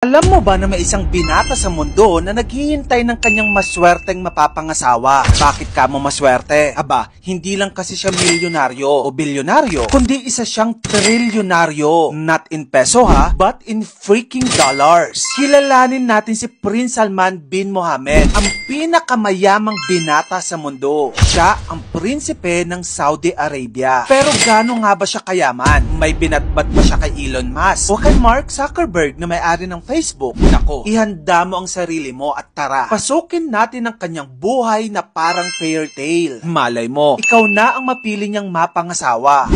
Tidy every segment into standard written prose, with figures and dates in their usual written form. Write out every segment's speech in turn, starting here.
Alam mo ba na may isang binata sa mundo na naghihintay ng kanyang maswerteng mapapangasawa? Bakit ka mo maswerte? Aba, hindi lang kasi siya milyonaryo o bilyonaryo, kundi isa siyang trilyonaryo. Not in peso ha, but in freaking dollars. Kilalanin natin si Prince Salman bin Mohammed, ang pinakamayamang binata sa mundo. Siya ang prinsipe ng Saudi Arabia. Pero gaano nga ba siya kayaman? May binatbat ba siya kay Elon Musk o kay Mark Zuckerberg na may-ari ng Facebook? Nako, ihanda mo ang sarili mo at tara, pasukin natin ang kanyang buhay na parang fairy tale. Malay mo, ikaw na ang mapili niyang mapangasawa.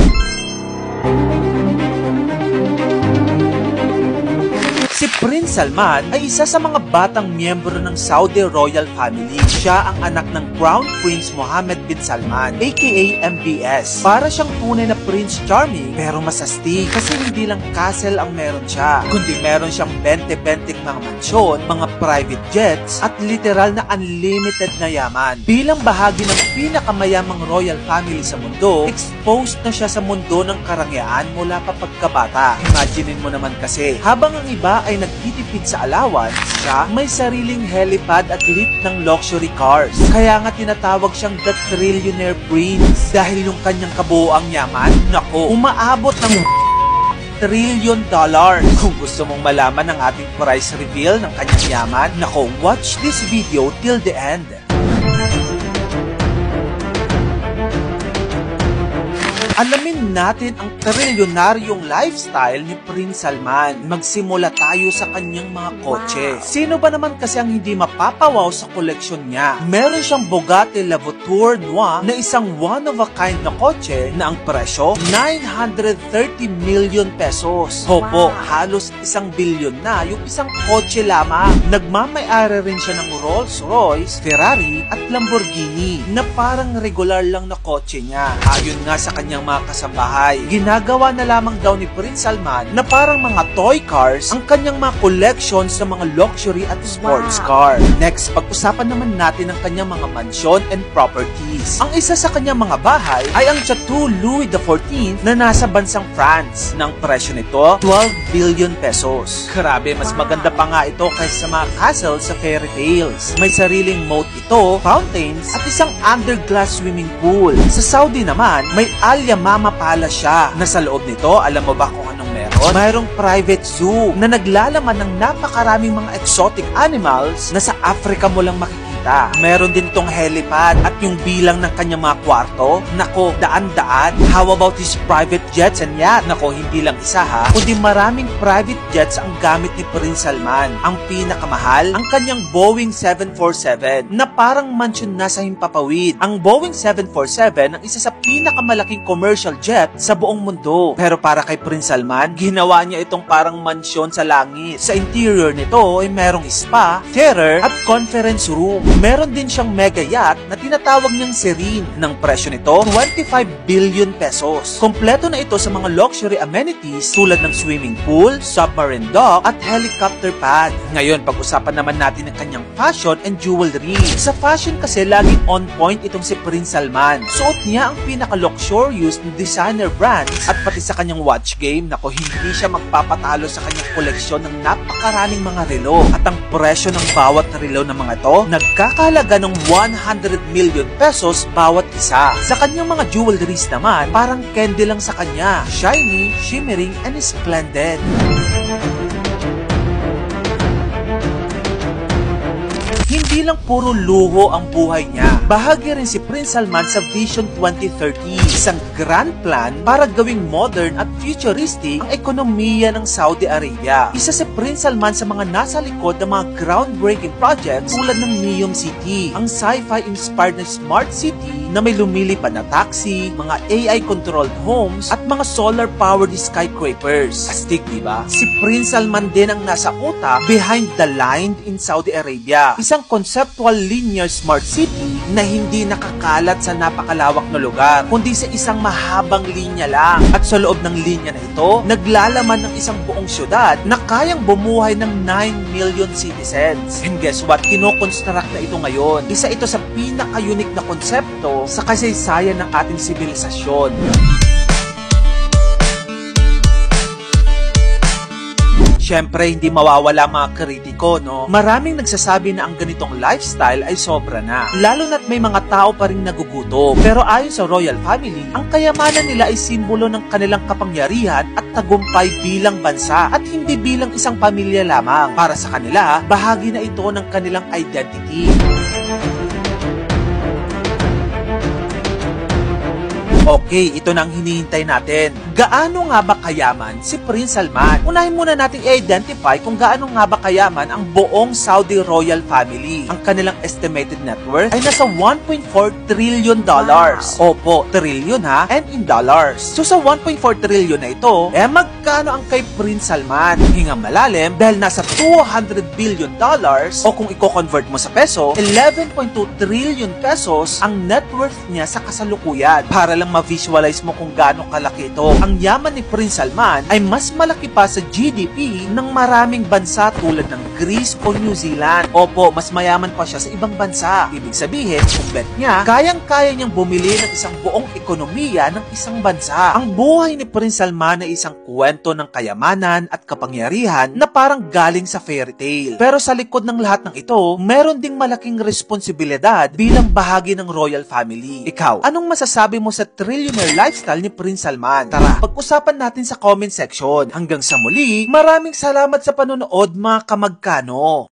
Si Prince Salman ay isa sa mga batang miyembro ng Saudi Royal Family. Siya ang anak ng Crown Prince Mohammed bin Salman, aka MBS. Para siyang tunay na Prince Charming, pero masasti kasi hindi lang castle ang meron siya, kundi meron siyang 20-20 mga mansyon, mga private jets, at literal na unlimited na yaman. Bilang bahagi ng pinakamayamang royal family sa mundo, exposed na siya sa mundo ng karangyaan mula pa pagkabata. Imaginein mo naman kasi, habang ang iba ay nagtitipid sa allowance, siya may sariling helipad at lit ng luxury cars. Kaya nga tinatawag siyang the trillionaire prince dahil yung kanyang kabuoang yaman, nako, umaabot ng $1 trillion. Kung gusto mong malaman ang ating price reveal ng kanyang yaman, nako, watch this video till the end. Alamin natin ang trilyonaryong lifestyle ni Prince Salman. Magsimula tayo sa kanyang mga kotse. Sino ba naman kasi ang hindi mapapawaw sa koleksyon niya? Meron siyang Bugatti La Voiture Noire na isang one-of-a-kind na kotse na ang presyo, 930 million pesos. Hopo, halos 1 bilyon na yung isang kotse lamang. Nagmamay-ari rin siya ng Rolls-Royce, Ferrari at Lamborghini na parang regular lang na kotse niya. Ayon nga sa kanyang mga kasambahay, ginagawa na lamang daw ni Prince Salman na parang mga toy cars ang kanyang mga collections ng mga luxury at sports car. Next, pag-usapan naman natin ang kanyang mga mansyon and properties. Ang isa sa kanyang mga bahay ay ang Chateau Louis XIV na nasa bansang France. Nang presyo nito, 12 billion pesos. Grabe, mas maganda pa nga ito kaysa sa mga castle sa fairy tales. May sariling moat ito, fountains, at isang underglass swimming pool. Sa Saudi naman, may Al Yamama Palace siya, na sa loob nito, alam mo ba kung anong meron? Mayroong private zoo na naglalaman ng napakaraming mga exotic animals na sa Africa mo lang makikita. Meron din tong helipad at yung bilang ng kanyang mga kwarto, nako, daan-daan. How about his private jets and yacht? Nako, hindi lang isa ha, kundi maraming private jets ang gamit ni Prince Salman. Ang pinakamahal, ang kanyang Boeing 747 na parang mansyon na sa himpapawid. Ang Boeing 747 ang isa sa pinakamalaking commercial jet sa buong mundo. Pero para kay Prince Salman, ginawa niya itong parang mansyon sa langit. Sa interior nito ay merong spa, theater at conference room. Meron din siyang mega yacht na tinatawag niyang Serene. Ng presyo nito, 25 billion pesos. Kompleto na ito sa mga luxury amenities tulad ng swimming pool, submarine dock at helicopter pad. Ngayon, pag-usapan naman natin ang kanyang fashion and jewelry. Sa fashion kasi, laging on point itong si Prince Salman. Suot niya ang pinaka-luxurious na designer brands at pati sa kanyang watch game, nako, hindi siya magpapatalo sa kanyang koleksyon ng napakaraming mga relo. At ang presyo ng bawat relo ng mga ito, nagkakahalaga ng 100 million pesos bawat isa. Sa kanyang mga jewelries naman, parang candy lang sa kanya. Shiny, shimmering, and splendid. Hindi lang puro luho ang buhay niya. Bahagi rin si Prince Salman sa Vision 2030, isang grand plan para gawing modern at futuristic ang ekonomiya ng Saudi Arabia. Isa si Prince Salman sa mga nasa likod ng mga groundbreaking projects tulad ng Neom City, ang sci-fi inspired na smart city na may lumilipad na taxi, mga AI-controlled homes, at mga solar-powered skyscrapers. Astig, diba? Si Prince Salman din ang nasa utak behind the line in Saudi Arabia, isang conceptual linear smart city na hindi nakakalat sa napakalawak na lugar, kundi sa isang mahabang linya lang. At sa loob ng linya na ito, naglalaman ng isang buong syudad na kayang bumuhay ng 9 million citizens. And guess what? Kinoconstruct na ito ngayon. Isa ito sa pinaka-unique na konsepto sa kasaysayan ng ating sibilisasyon. Syempre, hindi mawawala mga kritiko, no? Maraming nagsasabi na ang ganitong lifestyle ay sobra na. Lalo na't may mga tao pa rin nagugutom. Pero ayon sa royal family, ang kayamanan nila ay simbolo ng kanilang kapangyarihan at tagumpay bilang bansa at hindi bilang isang pamilya lamang. Para sa kanila, bahagi na ito ng kanilang identity. Okay, ito na ang hinihintay natin. Gaano nga ba kayaman si Prince Salman? Unahin muna nating i-identify kung gaano nga ba kayaman ang buong Saudi royal family. Ang kanilang estimated net worth ay nasa $1.4 trillion. Opo, trillion ha, and in dollars. So sa 1.4 trillion na ito, magkano ang kay Prince Salman? Hingang malalim dahil nasa $200 billion o kung i-convert mo sa peso, 11.2 trillion pesos ang net worth niya sa kasalukuyan. Para lang ma-visualize mo kung gaano kalaki ito. Ang yaman ni Prince Salman ay mas malaki pa sa GDP ng maraming bansa tulad ng Greece o New Zealand. Opo, mas mayaman pa siya sa ibang bansa. Ibig sabihin, kung bet niya, kayang-kaya niyang bumili ng isang buong ekonomiya ng isang bansa. Ang buhay ni Prince Salman ay isang kwento ng kayamanan at kapangyarihan na parang galing sa fairy tale. Pero sa likod ng lahat ng ito, meron ding malaking responsibilidad bilang bahagi ng royal family. Ikaw, anong masasabi mo sa trillionaire lifestyle ni Prince Salman? Tara, pag-usapan natin sa comment section. Hanggang sa muli, maraming salamat sa panonood mga kamagkano.